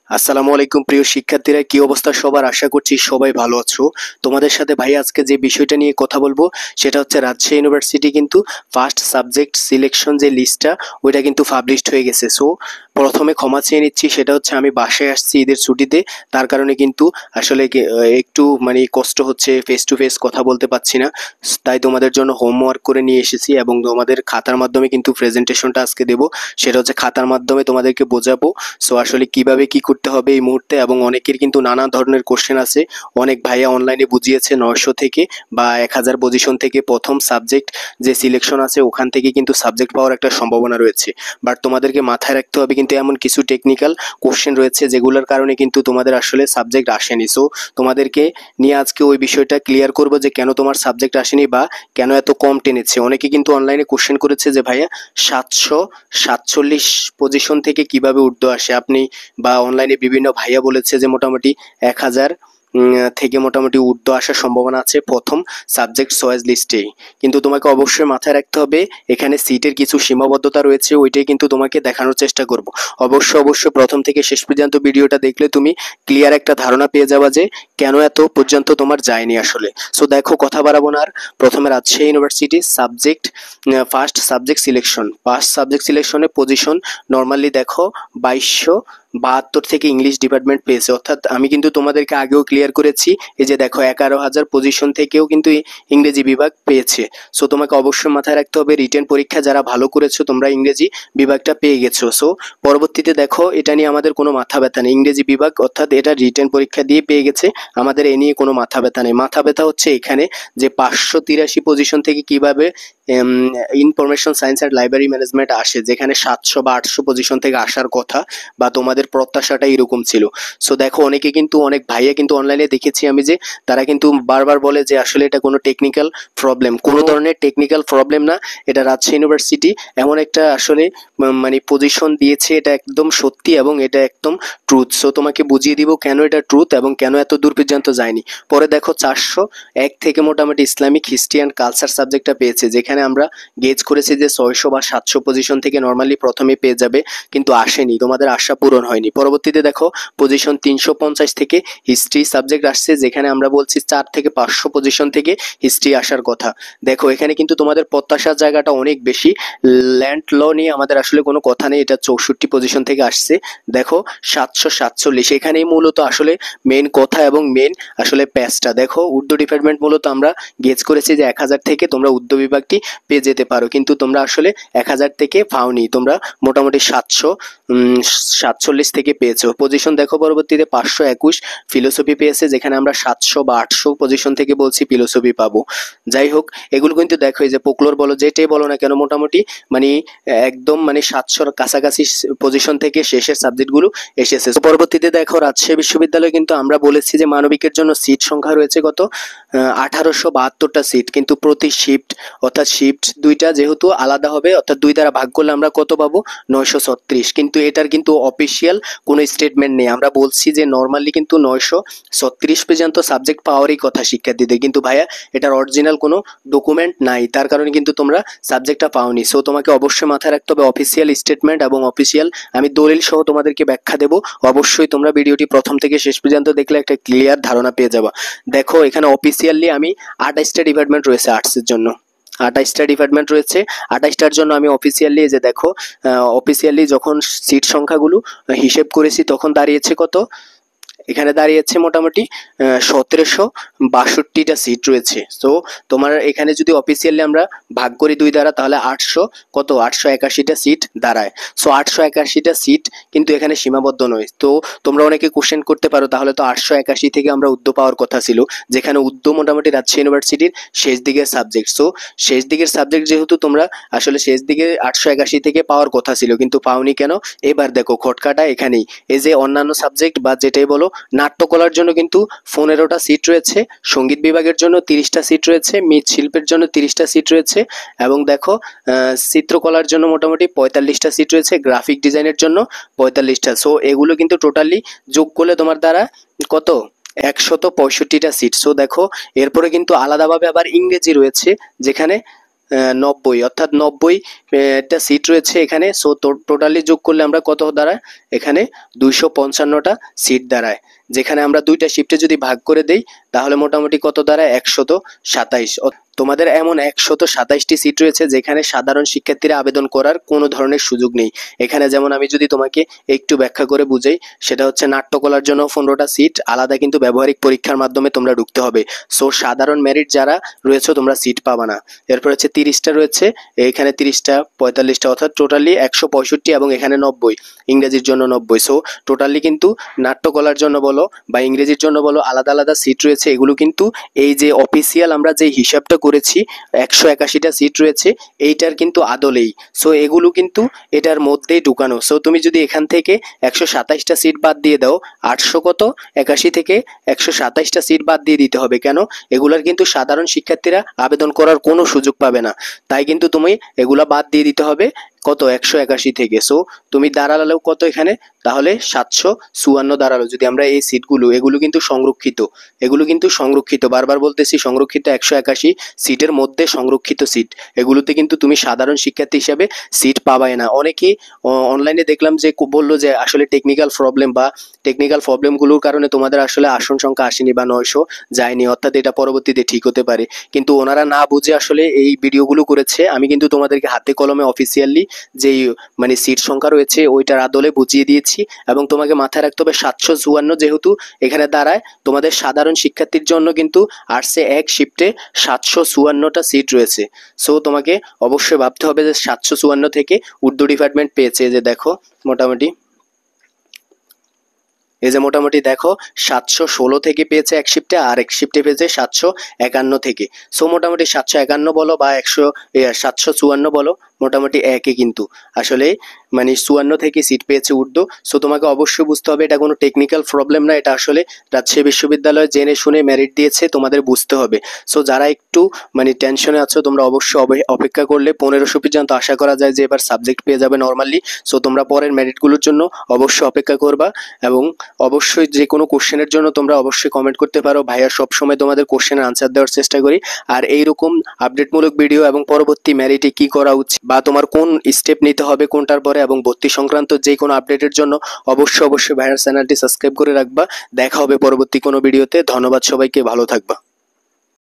আসসালামু আলাইকুম প্রিয় শিক্ষার্থীরা, কি অবস্থা সবার? আশা করছি সবাই ভালো আছো। তোমাদের সাথে ভাই আজকে যে বিষয়টা নিয়ে কথা বলবো সেটা হচ্ছে রাজশাহী ইউনিভার্সিটি কিন্তু ফার্স্ট সাবজেক্ট সিলেকশন যে লিস্টটা ওইটা কিন্তু পাবলিশড হয়ে গেছে। সো প্রথমে ক্ষমা চেয়ে নিচ্ছি, সেটা হচ্ছে আমি বাসায় আসছি ঈদের ছুটিতে, তার কারণে কিন্তু আসলে একটু কষ্ট হচ্ছে, ফেস টু ফেস কথা বলতে পারছি না। তাই তোমাদের জন্য হোমওয়ার্ক করে নিয়ে এসেছি এবং তোমাদের খাতার মাধ্যমে কিন্তু প্রেজেন্টেশনটা আজকে দেবো। সেটা হচ্ছে খাতার মাধ্যমে তোমাদেরকে বোঝাবো সো আসলে কিভাবে কি করতে হবে এই মুহূর্তে। এবং অনেকের কিন্তু নানা ধরনের কোশ্চেন আছে। অনেক ভাইয়া অনলাইনে বুঝিয়েছে 900 থেকে বা 1000 পজিশন থেকে প্রথম সাবজেক্ট যে সিলেকশন আছে ওখান থেকে কিন্তু সাবজেক্ট পাওয়ার একটা সম্ভাবনা রয়েছে। বাট তোমাদেরকে মাথায় রাখতে হবে কিন্তু এমন কিছু টেকনিক্যাল কোশ্চেন রয়েছে যেগুলোর কারণে কিন্তু তোমাদের আসলে সাবজেক্ট আসেনি। সো তোমাদেরকে নিয়ে আজকে ওই বিষয়টা ক্লিয়ার করবো যে কেন তোমার সাবজেক্ট আসেনি বা কেন এত কম টেনেছে। অনেকে কিন্তু অনলাইনে কোশ্চেন করেছে যে ভাইয়া 747 পজিশন থেকে কিভাবে উর্দু আসে আপনি, বা অনলাইনে বিভিন্ন ভাইয়া বলেছে যে মোটামুটি 1000 থেকে মোটামুটি উর্দু আসার সম্ভাবনা আছে প্রথম সাবজেক্ট চয়েস লিস্টেই। কিন্তু তোমাকে অবশ্যই মাথায় রাখতে হবে এখানে সিটের কিছু সীমাবদ্ধতা রয়েছে, ওইটাই কিন্তু তোমাকে দেখানোর চেষ্টা করব। অবশ্যই প্রথম থেকে শেষ পর্যন্ত ভিডিওটা দেখলে তুমি ক্লিয়ার একটা ধারণা পেয়ে যাবা যে কেন এত পর্যন্ত তোমার যায়নি আসলে। সো দেখো, কথা বাড়াবো না আর। প্রথমে Rajshahi university subject first subject সিলেকশনে পজিশন নর্মালি দেখো 2272 থেকে ইংলিশ ডিপার্টমেন্ট পেয়েছে। অর্থাৎ আমি কিন্তু তোমাদেরকে আগেও ক্লিয়ার করেছি, এই যে দেখো 11,000 পজিশন থেকেও কিন্তু ইংরেজি বিভাগ পেয়েছে। সো তোমাকে অবশ্যই মাথায় রাখতে হবে রিটেন পরীক্ষা যারা ভালো করেছো তোমরা ইংরেজি বিভাগটা পেয়ে গেছো। সো পরবর্তীতে দেখো এটা নিয়ে আমাদের কোনো মাথা ব্যথা নেই, ইংরেজি বিভাগ অর্থাৎ এটা রিটেন পরীক্ষা দিয়ে পেয়ে গেছে, আমাদের এ নিয়ে কোনো মাথা ব্যথা নেই। মাথা ব্যথা হচ্ছে এখানে যে 583 পজিশন থেকে কিভাবে ইনফরমেশন সায়েন্স আর লাইব্রেরি ম্যানেজমেন্ট আসে, যেখানে 700 বা 800 পজিশন থেকে আসার কথা বা তোমাদের প্রত্যাশাটা এরকম ছিল। সো দেখো অনেকে কিন্তু অনেক ভাইয়া কিন্তু অনলাইনে দেখেছি আমি যে তারা কিন্তু বারবার বলে যে আসলে এটা কোনো টেকনিক্যাল প্রবলেম, কোনো ধরনের টেকনিক্যাল প্রবলেম না। এটা রাজশাহী ইউনিভার্সিটি এমন একটা আসলে পজিশন দিয়েছে, এটা একদম সত্যি এবং এটা একদম ট্রুথ। সো তোমাকে বুঝিয়ে দিব কেন এটা ট্রুথ এবং কেন এত দূর পর্যন্ত যায়নি। পরে দেখো 401 থেকে মোটামুটি ইসলামিক হিস্ট্রি অ্যান্ড কালচার সাবজেক্টটা পেয়েছে, যেখানে আমরা গেজ করেছি যে 600 বা 700 পজিশন থেকে নর্মালি প্রথমে পেয়ে যাবে, কিন্তু আসেনি, তোমাদের আশা পূরণ হয়নি। পরবর্তীতে দেখো পজিশন 350 থেকে হিস্ট্রি সাবজেক্ট আসছে, যেখানে আমরা বলছি 4 থেকে 500 পজিশন থেকে হিস্ট্রি আসার কথা। দেখো এখানে কিন্তু তোমাদের প্রত্যাশার জায়গাটা অনেক বেশি। ল্যান্ড ল নিয়ে আমাদের আসলে কোনো কথা নেই, এটা 64 পজিশন থেকে আসছে। দেখো 747, এখানেই মূলত আসলে মেন কথা এবং মেন আসলে প্যাচটা। দেখো উর্দু ডিপার্টমেন্ট মূলত আমরা গেজ করেছি যে 1000 থেকে তোমরা উর্দু বিভাগটি পেয়ে যেতে পারো, কিন্তু তোমরা আসলে 1000 থেকে পাওনি, তোমরা মোটামুটি 747 থেকে পেয়েছো। পজিশন দেখো পরবর্তীতে 521 ফিলোসফি পেয়েছে, যেখানে আমরা 700 বা 800 পজিশন থেকে বলছি ফিলোসফি পাবো। যাই হোক, এগুলো কিন্তু দেখো এই যে পোকলোর বলো যেটাই বলো না কেন মোটামুটি মানে একদম 700 কাছাকাছি পজিশন থেকে শেষের সাবজেক্টগুলো এসেছে। পরবর্তীতে দেখো রাজশাহী বিশ্ববিদ্যালয় কিন্তু আমরা বলেছি যে মানবিকের জন্য সিট সংখ্যা রয়েছে কত, 1872টা সিট, কিন্তু প্রতি শিফট অর্থাৎ শিফট দুইটা যেহেতু আলাদা হবে অর্থাৎ 2 দ্বারা ভাগ করলে আমরা কত পাবো, 936। কিন্তু এটার কিন্তু অফিসিয়াল কোনো স্টেটমেন্ট নেই। আমরা বলছি যে নর্মালি কিন্তু 936 পর্যন্ত সাবজেক্ট পাওয়ারই কথা শিক্ষার্থীদের, কিন্তু ভাইয়া এটার অরিজিনাল কোনো ডকুমেন্ট নাই, তার কারণে কিন্তু তোমরা সাবজেক্টটা পাওনি। সো তোমাকে অবশ্যই মাথায় রাখতে হবে অফিসিয়াল স্টেটমেন্ট এবং অফিসিয়াল আমি দলিল সহ তোমাদেরকে ব্যাখ্যা দেবো। অবশ্যই তোমরা ভিডিওটি প্রথম থেকে শেষ পর্যন্ত দেখলে একটা ক্লিয়ার ধারণা পেয়ে যাবা। দেখো এখানে অফিসিয়ালি আমি 28টা ডিপার্টমেন্ট রয়েছে আর্টসের জন্য, 28টা ডিপার্টমেন্ট রয়েছে। 28টার জন্য আমি অফিসিয়ালি যে দেখো অফিসিয়ালি যখন সিট সংখ্যাগুলো হিসেব করেছি তখন দাঁড়িয়েছে কত, এখানে দাঁড়িয়েছে মোটামুটি 1762টা সিট রয়েছে। সো তোমার এখানে যদি অফিসিয়ালি আমরা ভাগ করি 2 দ্বারা তাহলে 881টা সিট দাঁড়ায়। সো 881টা সিট কিন্তু এখানে সীমাবদ্ধ নয়। তো তোমরা অনেকে কোশ্চেন করতে পারো তাহলে তো 881 থেকে আমরা উর্দু পাওয়ার কথা ছিল, যেখানে উর্দু মোটামুটি রাজশাহী ইউনিভার্সিটির শেষ দিকের সাবজেক্ট। সো শেষ দিকের সাবজেক্ট যেহেতু তোমরা আসলে শেষ দিকে 881 থেকে পাওয়ার কথা ছিল কিন্তু পাওনি কেন। এবার দেখো খটকাটা এখানেই, এই যে অন্যান্য সাবজেক্ট বা যেটাই বলো, নাট্যকলার জন্য কিন্তু 15টা সিট রয়েছে, সঙ্গীত বিভাগের জন্য 30টা সিট রয়েছে, মৃৎশিল্পের জন্য 30টা সিট রয়েছে, এবং দেখো চিত্রকলার জন্য মোটামুটি 45টা সিট রয়েছে, গ্রাফিক ডিজাইনের জন্য 45টা। সো এগুলো কিন্তু টোটালি যোগ করলে তোমার দ্বারা কত, 165টা সিট। সো দেখো এরপরে কিন্তু আলাদাভাবে আবার ইংরেজি রয়েছে, যেখানে 90 অর্থাৎ 90 একটা সিট রয়েছে এখানে। সো টোটালি যোগ করলে আমরা কত দাঁড়ায়, এখানে 255টা সিট দাঁড়ায়। যেখানে আমরা 2টা শিফটে যদি ভাগ করে দেই তাহলে মোটামুটি কত দাঁড়ায়, 127। তোমাদের এমন 127টি সিট রয়েছে যেখানে সাধারণ শিক্ষার্থীরা আবেদন করার কোনো ধরনের সুযোগ নেই। এখানে যেমন আমি যদি তোমাকে একটু ব্যাখ্যা করে বুঝাই, সেটা হচ্ছে নাট্যকলার জন্য 15টা সিট আলাদা, কিন্তু ব্যবহারিক পরীক্ষার মাধ্যমে তোমরা ঢুকতে হবে। সো সাধারণ মেরিট যারা রয়েছে তোমরা সিট পাবা না। এরপর হচ্ছে 30টা রয়েছে, এখানে 30টা 45টা, অর্থাৎ টোটালি 165, এবং এখানে 90, ইংরেজির জন্য 90। সো টোটালি কিন্তু নাট্যকলার জন্য বলো বা ইংরেজির জন্য বলো আলাদা আলাদা সিট রয়েছে। এগুলো কিন্তু এই যে অফিসিয়াল আমরা যে হিসাবটা করেছি 181টা সিট রয়েছে, এইটার কিন্তু আদলেই। সো এগুলো কিন্তু এটার মধ্যেই ঢুকানো। সো তুমি যদি এখান থেকে 127টা সিট বাদ দিয়ে দাও, 881 থেকে 127টা সিট বাদ দিয়ে দিতে হবে। কেন? এগুলার কিন্তু সাধারণ শিক্ষার্থীরা আবেদন করার কোনো সুযোগ পাবে না, তাই কিন্তু তুমি এগুলা বাদ দিয়ে দিতে হবে কত, 181 থেকে। সো তুমি দাঁড়ালেও কত এখানে, তাহলে 754 দাঁড়ালো। যদি আমরা এই সিটগুলো, এগুলো কিন্তু সংরক্ষিত, এগুলো কিন্তু সংরক্ষিত, বারবার বলতেছি সংরক্ষিত, 181 সিটের মধ্যে সংরক্ষিত সিট। এগুলোতে কিন্তু তুমি সাধারণ শিক্ষার্থী হিসাবে সিট পাবাই না। অনেকেই অনলাইনে দেখলাম যে বললো যে আসলে টেকনিক্যাল প্রবলেমগুলোর কারণে তোমাদের আসলে আসন সংখ্যা আসেনি বা 900 যায়নি, অর্থাৎ এটা পরবর্তীতে ঠিক হতে পারে। কিন্তু ওনারা না বুঝে আসলে এই ভিডিওগুলো করেছে। আমি কিন্তু তোমাদেরকে হাতে কলমে অফিসিয়ালি যেই মানে সিট সংখ্যা রয়েছে ওইটার আদলে বুঝিয়ে দিয়েছি। এবং তোমাকে মাথায় রাখতে হবে 754 যেহেতু এখানে দাঁড়ায়, তোমাদের সাধারণ শিক্ষার্থীর জন্য কিন্তু আসছে এক শিফটে 754টা সিট রয়েছে। সো তোমাকে অবশ্যই ভাবতে হবে যে 754 থেকে উর্দু ডিপার্টমেন্ট পেয়েছে, যে দেখো মোটামুটি দেখো 716 থেকে পেয়েছে এক শিফটে, আর এক শিফটে পেয়েছে 751 থেকে। সো মোটামুটি 751 বলো বা 754 বলো, মোটামুটি একই কিন্তু আসলে মানে 54 থেকে সিট পেয়েছে উর্দু। সো তোমাকে অবশ্যই বুঝতে হবে এটা কোনো টেকনিক্যাল প্রবলেম না, এটা আসলে রাজশাহী বিশ্ববিদ্যালয় জেনে শুনে মেরিট দিয়েছে, তোমাদের বুঝতে হবে। সো যারা একটু মানে টেনশনে আছো তোমরা অবশ্যই অপেক্ষা করলে 1500 পর্যন্ত আশা করা যায় যে এবার সাবজেক্ট পেয়ে যাবে নর্মালি। সো তোমরা পরের মেরিটগুলোর জন্য অবশ্যই অপেক্ষা করবা, এবং অবশ্যই যে কোনো কোশ্চেনের জন্য তোমরা অবশ্যই কমেন্ট করতে পারো। ভাইয়া সবসময় তোমাদের কোশ্চেনের আনসার দেওয়ার চেষ্টা করি। আর এইরকম আপডেটমূলক ভিডিও এবং পরবর্তী মেরিটে কি করা উচিত বা তোমার কোন স্টেপ নিতে হবে কোনটার পরে, এবং ভর্তি সংক্রান্ত যে কোনো আপডেটের জন্য অবশ্যই ভাইয়ার চ্যানেলটি সাবস্ক্রাইব করে রাখবা। দেখা হবে পরবর্তী কোনো ভিডিওতে। ধন্যবাদ সবাইকে, ভালো থাকবা।